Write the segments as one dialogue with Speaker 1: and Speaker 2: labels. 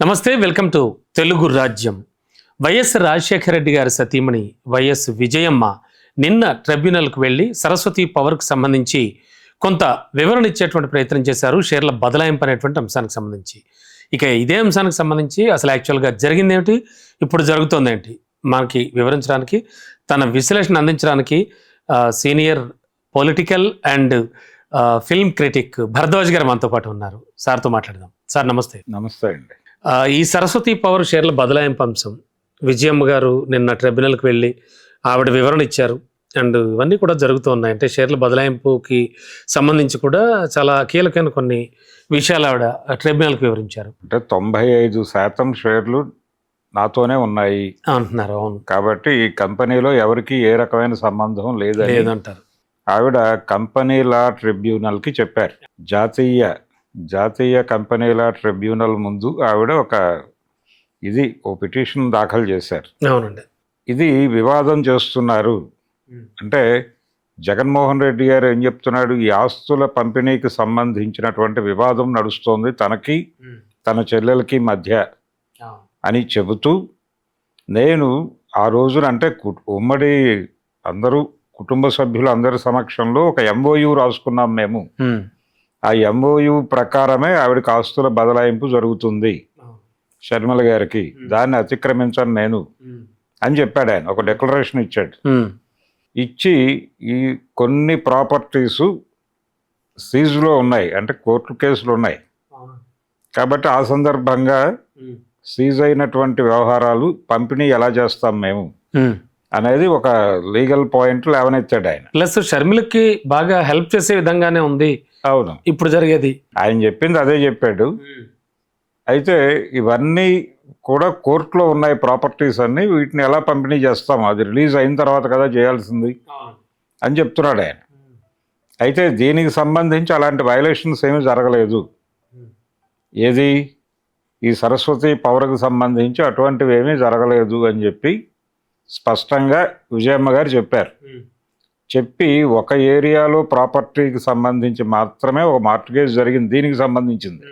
Speaker 1: నమస్తే, welcome to Telugu రాజ్యం. YS Rajasekhara Reddy గారి సతీమణి వైఎస్ విజయమ్మ నిన్న ట్రిబ్యునల్కు వెళ్ళి సరస్వతి పవర్కు సంబంధించి కొంత వివరణ ఇచ్చేటువంటి ప్రయత్నం చేశారు, షేర్ల బదలాయింపు అనేటువంటి అంశానికి సంబంధించి. ఇక ఇదే అంశానికి సంబంధించి అసలు యాక్చువల్గా జరిగింది ఏమిటి, ఇప్పుడు జరుగుతుంది ఏంటి మనకి వివరించడానికి, తన విశ్లేషణ అందించడానికి senior political and film critic Bharadwaj గారు మనతో పాటు ఉన్నారు. సార్తో మాట్లాడదాం. సార్ నమస్తే.
Speaker 2: నమస్తే అండి.
Speaker 1: ఈ సరస్వతి పవర్ షేర్ల బదలాయింపు అంశం, విజయమ్మ గారు నిన్న ట్రిబ్యునల్కి వెళ్ళి ఆవిడ వివరణ ఇచ్చారు అండ్ ఇవన్నీ కూడా జరుగుతూ ఉన్నాయి. అంటే షేర్ల బదలాయింపుకి సంబంధించి కూడా చాలా కీలకమైన కొన్ని విషయాలు ఆవిడ ట్రిబ్యునల్కి వివరించారు.
Speaker 2: అంటే 95% షేర్లు నాతోనే ఉన్నాయి
Speaker 1: అంటున్నారు. అవును,
Speaker 2: కాబట్టి ఈ కంపెనీలో ఎవరికి ఏ రకమైన సంబంధం
Speaker 1: లేదంటారు.
Speaker 2: ఆవిడ కంపెనీ లా ట్రిబ్యునల్కి చెప్పారు. జాతీయ కంపెనీ లా ట్రిబ్యునల్ ముందు ఆవిడ ఓ పిటిషన్ దాఖలు చేశారు.
Speaker 1: అవునండి.
Speaker 2: ఇది వివాదం చేస్తున్నారు అంటే జగన్మోహన్ రెడ్డి గారు ఏం చెప్తున్నాడు, ఈ ఆస్తుల పంపిణీకి సంబంధించినటువంటి వివాదం నడుస్తోంది తనకి తన చెల్లెలకి మధ్య అని చెబుతూ, నేను ఆ రోజున అంటే ఉమ్మడి అందరూ కుటుంబ సభ్యులు అందరి సమక్షంలో ఒక MOU రాసుకున్నాం మేము. ఆ MOU ప్రకారమే ఆవిడకి ఆస్తుల బదలాయింపు జరుగుతుంది షర్మిల గారికి, దాన్ని అతిక్రమించను నేను అని చెప్పాడు. ఆయన ఒక డిక్లరేషన్ ఇచ్చాడు. ఇచ్చి ఈ కొన్ని ప్రాపర్టీసు సీజ్లో ఉన్నాయి, అంటే కోర్టు కేసులు ఉన్నాయి కాబట్టి ఆ సందర్భంగా సీజ్ అయినటువంటి వ్యవహారాలు పంపిణీ ఎలా చేస్తాం మేము అనేది ఒక లీగల్ పాయింట్ లేవనెత్తాడు ఆయన.
Speaker 1: ప్లస్ షర్మిలకి బాగా హెల్ప్ చేసే విధంగానే ఉంది.
Speaker 2: అవును,
Speaker 1: ఇప్పుడు జరిగేది
Speaker 2: ఆయన చెప్పింది అదే చెప్పాడు. అయితే ఇవన్నీ కూడా కోర్టులో ఉన్నాయి ప్రాపర్టీస్ అన్ని, వీటిని ఎలా పంపిణీ చేస్తాం, అది రిలీజ్ అయిన తర్వాత కదా చేయాల్సింది అని చెప్తున్నాడు ఆయన. అయితే దీనికి సంబంధించి అలాంటి వైలేషన్స్ ఏమీ జరగలేదు. ఏది ఈ సరస్వతి పవర్కి సంబంధించి అటువంటివి ఏమీ జరగలేదు అని చెప్పి స్పష్టంగా విజయమ్మ గారు చెప్పారు. చెప్పి ఒక ఏరియాలో ప్రాపర్టీకి సంబంధించి మాత్రమే ఒక మార్ట్గేజ్ జరిగింది, దీనికి సంబంధించింది,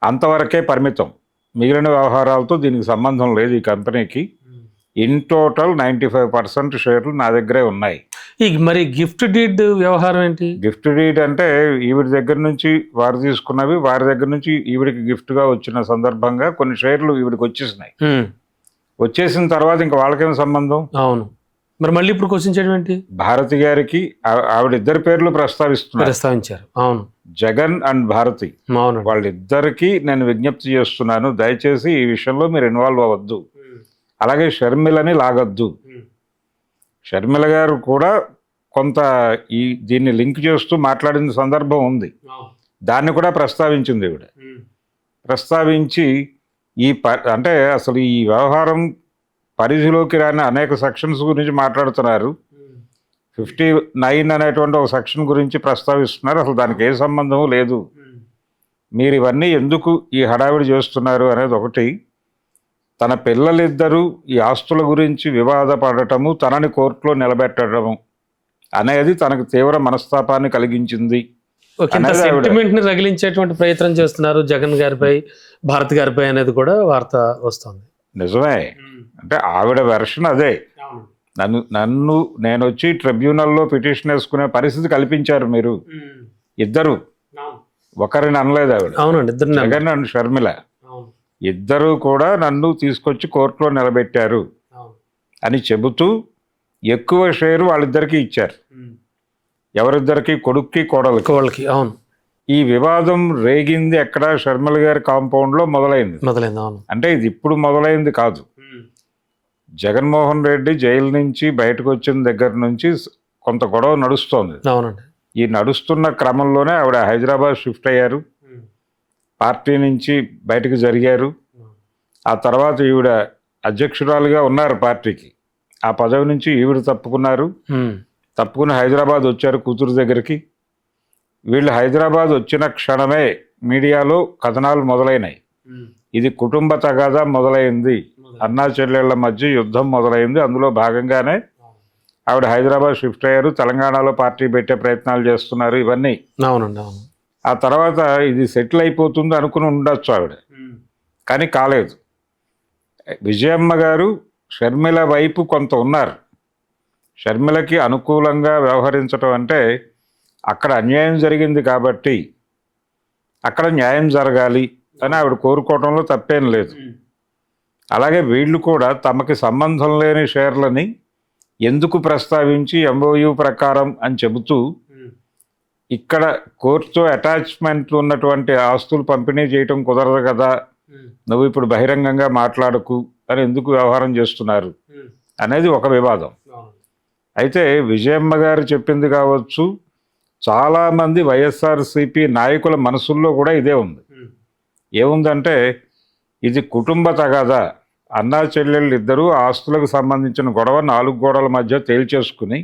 Speaker 2: అంతవరకే పరిమితం. మిగిలిన వ్యవహారాలతో దీనికి సంబంధం లేదు ఈ కంపెనీకి. ఇన్ టోటల్ 95% షేర్లు నా దగ్గరే ఉన్నాయి.
Speaker 1: మరి గిఫ్ట్ డీడ్ వ్యవహారం ఏంటి?
Speaker 2: గిఫ్ట్ డీడ్ అంటే ఈవిడ దగ్గర నుంచి వారు తీసుకున్నవి, వారి దగ్గర నుంచి ఈవిడికి గిఫ్ట్గా వచ్చిన సందర్భంగా కొన్ని షేర్లు ఈవిడికి వచ్చేసినాయి. వచ్చేసిన తర్వాత ఇంకా వాళ్ళకేం సంబంధం?
Speaker 1: అవును, మరి మళ్ళీ ఇప్పుడు క్వశ్చన్ చేయడం ఏంటి?
Speaker 2: భారతి గారికి ఆవిడ ఇద్దరు పేర్లు
Speaker 1: ప్రస్తావించారు. అవును,
Speaker 2: జగన్ అండ్ భారతి.
Speaker 1: అవును,
Speaker 2: వాళ్ళిద్దరికి నేను విజ్ఞప్తి చేస్తున్నాను, దయచేసి ఈ విషయంలో మీరు ఇన్వాల్వ్ అవ్వద్దు. అలాగే షర్మిలని లాగద్దు. షర్మిల గారు కూడా కొంత దీన్ని లింక్ చేస్తూ మాట్లాడిన సందర్భం ఉంది, దాన్ని కూడా ప్రస్తావించింది ఈవిడ. ప్రస్తావించి అంటే అసలు ఈ వ్యవహారం పరిధిలోకి రాని అనేక సెక్షన్స్ గురించి మాట్లాడుతున్నారు. 59 అనేటువంటి ఒక సెక్షన్ గురించి ప్రస్తావిస్తున్నారు. అసలు దానికి ఏ సంబంధం లేదు. మీరు ఇవన్నీ ఎందుకు ఈ హడావిడి చేస్తున్నారు అనేది ఒకటి. తన పిల్లలిద్దరూ ఈ ఆస్తుల గురించి వివాదపడటము, తనని కోర్టులో నిలబెట్టడము అనేది తనకు తీవ్ర మనస్తాపాన్ని కలిగించింది.
Speaker 1: సెంటిమెంట్ ని రగిలించేటువంటి ప్రయత్నం చేస్తున్నారు జగన్ గారిపై, భారత్ గారిపై అనేది కూడా వార్త వస్తుంది.
Speaker 2: నిజమే, అంటే ఆవిడ వెర్షన్ అదే. నేను వచ్చి ట్రిబ్యునల్లో పిటిషన్ వేసుకునే పరిస్థితి కల్పించారు మీరు ఇద్దరు, ఒకరిని అనలేదు ఆవిడ.
Speaker 1: అవునండి,
Speaker 2: జగన్ అండ్ షర్మిల ఇద్దరు కూడా నన్ను తీసుకొచ్చి కోర్టులో నిలబెట్టారు అని చెబుతూ ఎక్కువ షేరు వాళ్ళిద్దరికి ఇచ్చారు. ఎవరిద్దరికి? కొడుక్కి కోడలికి.
Speaker 1: అవును.
Speaker 2: ఈ వివాదం రేగింది ఎక్కడ? షర్మిల గారి కాంపౌండ్లో మొదలైంది.
Speaker 1: అవును.
Speaker 2: అంటే ఇది ఇప్పుడు మొదలైంది కాదు. జగన్మోహన్ రెడ్డి జైలు నుంచి బయటకు వచ్చిన దగ్గర నుంచి కొంత గొడవ నడుస్తోంది.
Speaker 1: అవునండి.
Speaker 2: ఈ నడుస్తున్న క్రమంలోనే ఆవిడ హైదరాబాద్ షిఫ్ట్ అయ్యారు, పార్టీ నుంచి బయటకు జరిగారు. ఆ తర్వాత ఈవిడ అధ్యక్షురాలుగా ఉన్నారు పార్టీకి, ఆ పదవి నుంచి ఈవిడ తప్పుకుని హైదరాబాద్ వచ్చారు కూతురు దగ్గరికి. వీళ్ళు హైదరాబాద్ వచ్చిన క్షణమే మీడియాలో కథనాలు మొదలైనాయి. ఇది కుటుంబ తగాదా మొదలైంది, అన్నా చెల్లెళ్ల మధ్య యుద్ధం మొదలైంది. అందులో భాగంగానే ఆవిడ హైదరాబాద్ షిఫ్ట్ అయ్యారు, తెలంగాణలో పార్టీ పెట్టే ప్రయత్నాలు చేస్తున్నారు, ఇవన్నీ.
Speaker 1: అవునండి, అవును.
Speaker 2: ఆ తర్వాత ఇది సెటిల్ అయిపోతుంది అనుకుని ఉండొచ్చు ఆవిడ. కానీ కాలేదు. విజయమ్మ గారు షర్మిల వైపు కొంత ఉన్నారు. షర్మిలకి అనుకూలంగా వ్యవహరించడం అంటే అక్కడ అన్యాయం జరిగింది కాబట్టి అక్కడ న్యాయం జరగాలి అని ఆవిడ కోరుకోవడంలో తప్పేం లేదు. అలాగే వీళ్ళు కూడా తమకి సంబంధం లేని షేర్లని ఎందుకు ప్రస్తావించి ఎంఓయూ ప్రకారం అని చెబుతూ ఇక్కడ కోర్టుతో అటాచ్మెంట్ ఉన్నటువంటి ఆస్తులు పంపిణీ చేయటం కుదరదు కదా, నువ్వు ఇప్పుడు బహిరంగంగా మాట్లాడకు అని ఎందుకు వ్యవహారం చేస్తున్నారు అనేది ఒక వివాదం. అయితే విజయమ్మ గారు చెప్పింది కావచ్చు, చాలామంది వైఎస్ఆర్సీపీ నాయకుల మనసుల్లో కూడా ఇదే ఉంది. ఏముందంటే ఇది కుటుంబ తగాదా, అన్నా చెల్లెళ్ళు ఇద్దరూ ఆస్తులకు సంబంధించిన గొడవ 4 గోడల మధ్య తేల్చేసుకుని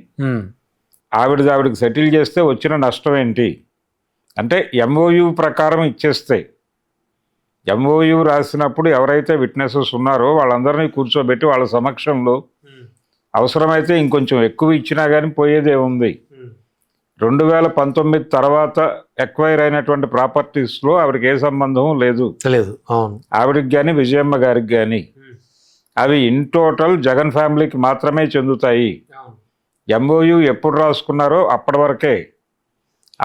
Speaker 2: ఆవిడకి సెటిల్ చేస్తే వచ్చిన నష్టం ఏంటి అంటే ఎంఓయూ ప్రకారం ఇచ్చేస్తే, ఎంఓయూ రాసినప్పుడు ఎవరైతే విట్నెసెస్ ఉన్నారో వాళ్ళందరినీ కూర్చోబెట్టి వాళ్ళ సమక్షంలో అవసరమైతే ఇంకొంచెం ఎక్కువ ఇచ్చినా కానీ పోయేదే ఉంది. 2019 తర్వాత ఎక్వైర్ అయినటువంటి ప్రాపర్టీస్లో ఆవిడకి ఏ సంబంధం లేదు. ఆవిడకి కానీ విజయమ్మ గారికి కానీ అవి ఇన్ టోటల్ జగన్ ఫ్యామిలీకి మాత్రమే చెందుతాయి. ఎంఓయూ ఎప్పుడు రాసుకున్నారో అప్పటి వరకే,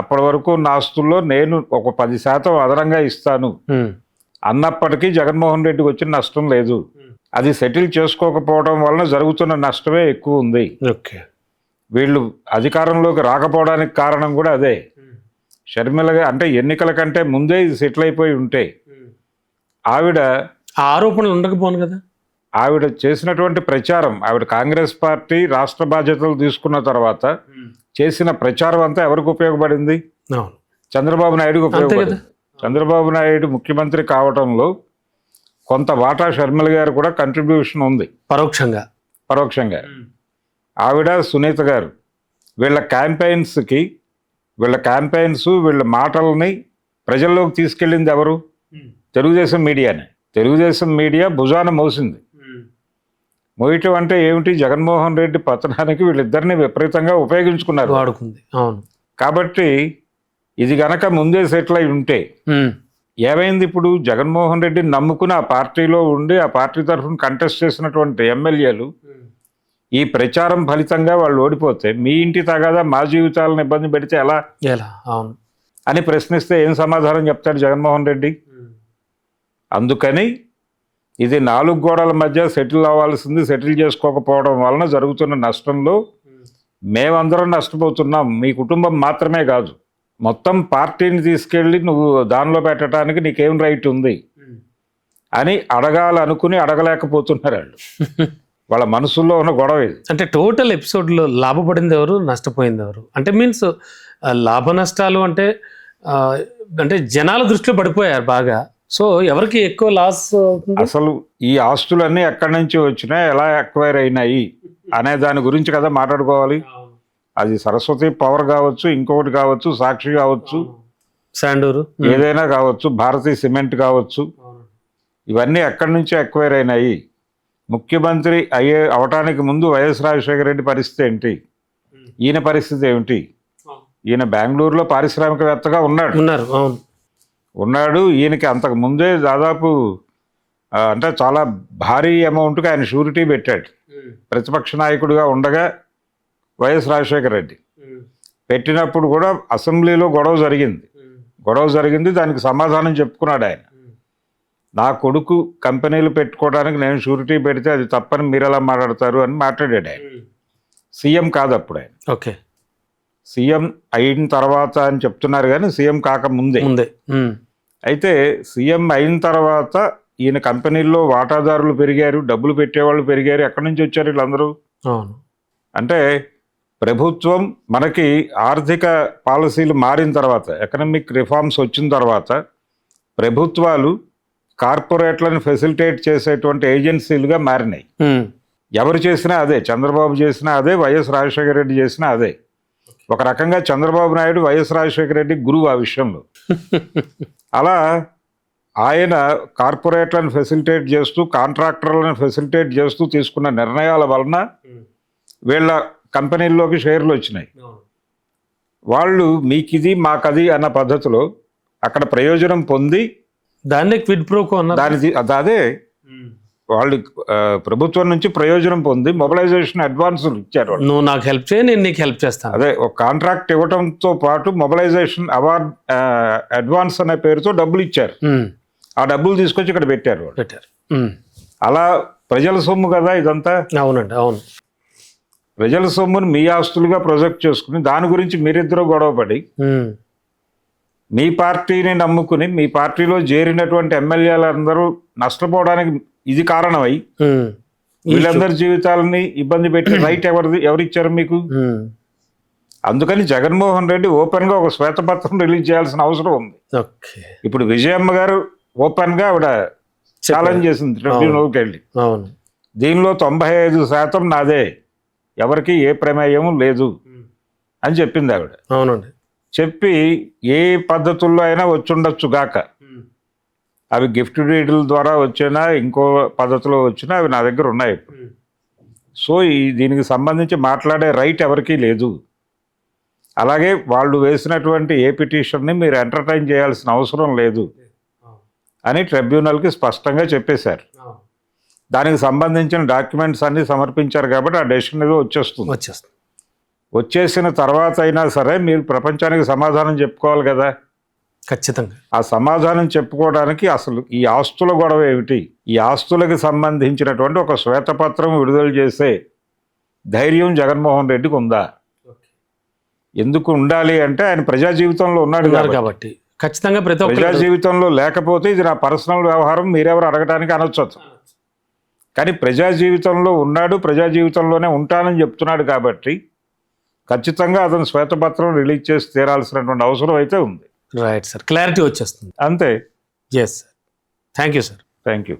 Speaker 2: అప్పటి వరకు నా ఆస్తుల్లో నేను ఒక 10% అదనంగా ఇస్తాను అన్నప్పటికీ జగన్మోహన్ రెడ్డికి వచ్చిన నష్టం లేదు. అది సెటిల్ చేసుకోకపోవడం వలన జరుగుతున్న నష్టమే ఎక్కువ ఉంది. వీళ్ళు అధికారంలోకి రాకపోవడానికి కారణం కూడా అదే. షర్మిలగా అంటే ఎన్నికల కంటే ముందే ఇది సెటిల్ అయిపోయి ఉంటే ఆవిడ
Speaker 1: ఆరోపణలు ఉండకపోను కదా.
Speaker 2: ఆవిడ చేసినటువంటి ప్రచారం, ఆవిడ కాంగ్రెస్ పార్టీ రాష్ట్ర బాధ్యతలు తీసుకున్న తర్వాత చేసిన ప్రచారం అంతా ఎవరికి ఉపయోగపడింది? చంద్రబాబు నాయుడుకి ఉపయోగపడింది. చంద్రబాబు నాయుడు ముఖ్యమంత్రి కావటంలో కొంత వాటా షర్మిల గారు కూడా కంట్రిబ్యూషన్ ఉంది, పరోక్షంగా. ఆవిడ సునీత గారు వీళ్ళ వీళ్ళ మాటల్ని ప్రజల్లోకి తీసుకెళ్ళింది ఎవరు? తెలుగుదేశం మీడియానే. తెలుగుదేశం మీడియా భుజాన మోసింది. మోయటం అంటే ఏమిటి? జగన్మోహన్ రెడ్డి పతనానికి వీళ్ళిద్దరిని విపరీతంగా ఉపయోగించుకున్నారు,
Speaker 1: వాడుకుంది.
Speaker 2: కాబట్టి ఇది గనక ముందే సెటిల్ అయి ఉంటే ఏమైంది? ఇప్పుడు జగన్మోహన్ రెడ్డిని నమ్ముకుని ఆ పార్టీలో ఉండి ఆ పార్టీ తరఫున కంటెస్ట్ చేసినటువంటి ఎమ్మెల్యేలు ఈ ప్రచారం ఫలితంగా వాళ్ళు ఓడిపోతే మీ ఇంటి తగాదా మా జీవితాలను ఇబ్బంది పెడితే ఎలా అని ప్రశ్నిస్తే ఏం సమాధానం చెప్తాడు జగన్మోహన్ రెడ్డి? అందుకని ఇది 4 గోడల మధ్య సెటిల్ అవ్వాల్సింది సెటిల్ చేసుకోకపోవడం వలన జరుగుతున్న నష్టంలో మేమందరం నష్టపోతున్నాం, మీ కుటుంబం మాత్రమే కాదు, మొత్తం పార్టీని తీసుకెళ్ళి నువ్వు దానిలో పెట్టడానికి నీకేం రైట్ ఉంది అని అడగాలనుకుని అడగలేకపోతున్నారు వాళ్ళు. వాళ్ళ మనసుల్లో ఉన్న గొడవ ఇది.
Speaker 1: అంటే టోటల్ ఎపిసోడ్లో లాభపడింది ఎవరు, నష్టపోయింది ఎవరు? అంటే మీన్స్ లాభ నష్టాలు అంటే అంటే జనాల దృష్టిలో పడిపోయారు బాగా. సో ఎవరికి ఎక్కువ లాస్?
Speaker 2: అసలు ఈ ఆస్తులన్నీ ఎక్కడి నుంచి వచ్చినాయి, ఎలా ఎక్వైర్ అయినాయి అనే దాని గురించి కదా మాట్లాడుకోవాలి. అది సరస్వతి పవర్ కావచ్చు, ఇంకొకటి కావచ్చు, సాక్షి కావచ్చు,
Speaker 1: శాండూరు
Speaker 2: ఏదైనా కావచ్చు, భారతీయ సిమెంట్ కావచ్చు, ఇవన్నీ ఎక్కడి నుంచి ఎక్వైర్ అయినాయి? ముఖ్యమంత్రి అవటానికి ముందు వైఎస్ రాజశేఖర రెడ్డి పరిస్థితి ఏంటి, ఈయన పరిస్థితి ఏమిటి? ఈయన బెంగళూరులో పారిశ్రామికవేత్తగా ఉన్నాడు. ఈయనకి అంతకు ముందే దాదాపు అంటే చాలా భారీ అమౌంట్కి ఆయన షూరిటీ పెట్టాడు. ప్రతిపక్ష నాయకుడిగా ఉండగా వైఎస్ రాజశేఖర రెడ్డి పెట్టినప్పుడు కూడా అసెంబ్లీలో గొడవ జరిగింది. దానికి సమాధానం చెప్పుకున్నాడు ఆయన. నా కొడుకు కంపెనీలు పెట్టుకోవడానికి నేను షూరిటీ పెడితే అది తప్పని మీరు ఎలా మాట్లాడతారు అని మాట్లాడాడు ఆయన. సీఎం కాదు అప్పుడు ఆయన.
Speaker 1: ఓకే,
Speaker 2: సీఎం అయిన తర్వాత అని చెప్తున్నారు కానీ సీఎం కాకముందే. అయితే సీఎం అయిన తర్వాత ఈయన కంపెనీల్లో వాటాదారులు పెరిగారు, డబ్బులు పెట్టేవాళ్ళు పెరిగారు. ఎక్కడి నుంచి వచ్చారు వీళ్ళందరూ? అంటే ప్రభుత్వం మనకి ఆర్థిక పాలసీలు మారిన తర్వాత, ఎకనామిక్ రిఫార్మ్స్ వచ్చిన తర్వాత ప్రభుత్వాలు కార్పొరేట్లను ఫెసిలిటేట్ చేసేటువంటి ఏజెన్సీలుగా మారినాయి. ఎవరు చేసినా అదే, చంద్రబాబు చేసినా అదే, వైఎస్ రాజశేఖర రెడ్డి చేసినా అదే. ఒక రకంగా చంద్రబాబు నాయుడు వైఎస్ రాజశేఖర రెడ్డి గురువు ఆ విషయంలో. అలా ఆయన కార్పొరేట్లను ఫెసిలిటేట్ చేస్తూ, కాంట్రాక్టర్లను ఫెసిలిటేట్ చేస్తూ తీసుకున్న నిర్ణయాల వలన వీళ్ళ కంపెనీల్లోకి షేర్లు వచ్చినాయి. వాళ్ళు మీకిది మాకది అన్న పద్ధతిలో అక్కడ ప్రయోజనం పొంది
Speaker 1: దాన్నే క్విడ్ ప్రోకో అన్నారు.
Speaker 2: అదే వాళ్ళు ప్రభుత్వం నుంచి ప్రయోజనం పొంది మొబిలైజేషన్ అడ్వాన్సులు ఇచ్చారు వాళ్ళు.
Speaker 1: నువ్వు నాకు హెల్ప్ చేయి, నేను నీకు హెల్ప్ చేస్తాను.
Speaker 2: అదే ఒక కాంట్రాక్ట్ ఇవ్వడంతో పాటు మొబిలైజేషన్ అవార్డ్ అడ్వాన్స్ అనే పేరుతో డబ్బులు ఇచ్చారు. ఆ డబ్బులు తీసుకొచ్చి ఇక్కడ పెట్టారు వాళ్ళు.
Speaker 1: పెట్టారు.
Speaker 2: అలా ప్రజల సొమ్ము కదా ఇదంతా.
Speaker 1: అవునండి, అవును.
Speaker 2: ప్రజల సొమ్ముని మీ ఆస్తులుగా ప్రొజెక్ట్ చేసుకుని దాని గురించి మీరిద్దరూ గొడవపడి మీ పార్టీని నమ్ముకుని మీ పార్టీలో చేరినటువంటి ఎమ్మెల్యేలందరూ నష్టపోవడానికి ఇది కారణమై వీళ్ళందరి జీవితాలని ఇబ్బంది పెట్టే రైట్ ఎవరిచ్చారు మీకు? అందుకని జగన్మోహన్ రెడ్డి ఓపెన్ గా ఒక శ్వేతపత్రం రిలీజ్ చేయాల్సిన అవసరం ఉంది. ఇప్పుడు విజయమ్మ గారు ఓపెన్ గా ఆవిడ ఛాలెంజ్ చేసింది ట్రిబ్యునల్కి వెళ్ళి, దీనిలో 95% నాదే, ఎవరికి ఏ ప్రమేయం లేదు అని చెప్పింది ఆవిడ.
Speaker 1: అవునండి.
Speaker 2: చెప్పి ఏ పద్ధతుల్లో అయినా వచ్చుండొచ్చు గాక, అవి గిఫ్ట్ డీడ్ల ద్వారా వచ్చినా ఇంకో పద్ధతిలో వచ్చినా అవి నా దగ్గర ఉన్నాయి. సో దీనికి సంబంధించి మాట్లాడే రైట్ ఎవరికీ లేదు. అలాగే వాళ్ళు వేసినటువంటి ఏ పిటిషన్ని మీరు ఎంటర్టైన్ చేయాల్సిన అవసరం లేదు అని ట్రిబ్యునల్కి స్పష్టంగా చెప్పేశారు. దానికి సంబంధించిన డాక్యుమెంట్స్ అన్ని సమర్పించారు కాబట్టి ఆ డెసిషన్ ఏదో వచ్చేస్తుంది. వచ్చేసిన తర్వాత అయినా సరే మీరు ప్రపంచానికి సమాధానం చెప్పుకోవాలి కదా.
Speaker 1: ఖచ్చితంగా
Speaker 2: ఆ సమాధానం చెప్పుకోవడానికి అసలు ఈ ఆస్తుల గొడవ ఏమిటి, ఈ ఆస్తులకు సంబంధించినటువంటి ఒక శ్వేతపత్రం విడుదల చేసే ధైర్యం జగన్మోహన్ రెడ్డికి ఉందా? ఎందుకు ఉండాలి అంటే ఆయన ప్రజా జీవితంలో ఉన్నాడు
Speaker 1: కాబట్టి ఖచ్చితంగా
Speaker 2: ప్రజా జీవితంలో లేకపోతే ఇది నా పర్సనల్ వ్యవహారం మీరెవరు అడగటానికి అనొచ్చు. కానీ ప్రజా జీవితంలో ఉన్నాడు, ప్రజా జీవితంలోనే ఉంటానని చెప్తున్నాడు కాబట్టి ఖచ్చితంగా అతను శ్వేతపత్రం రిలీజ్ చేసి తీరాల్సినటువంటి అవసరం అయితే ఉంది.
Speaker 1: రైట్ సార్, క్లారిటీ వచ్చేస్తుంది
Speaker 2: అంతే.
Speaker 1: Yes sir, thank you sir.
Speaker 2: Thank you.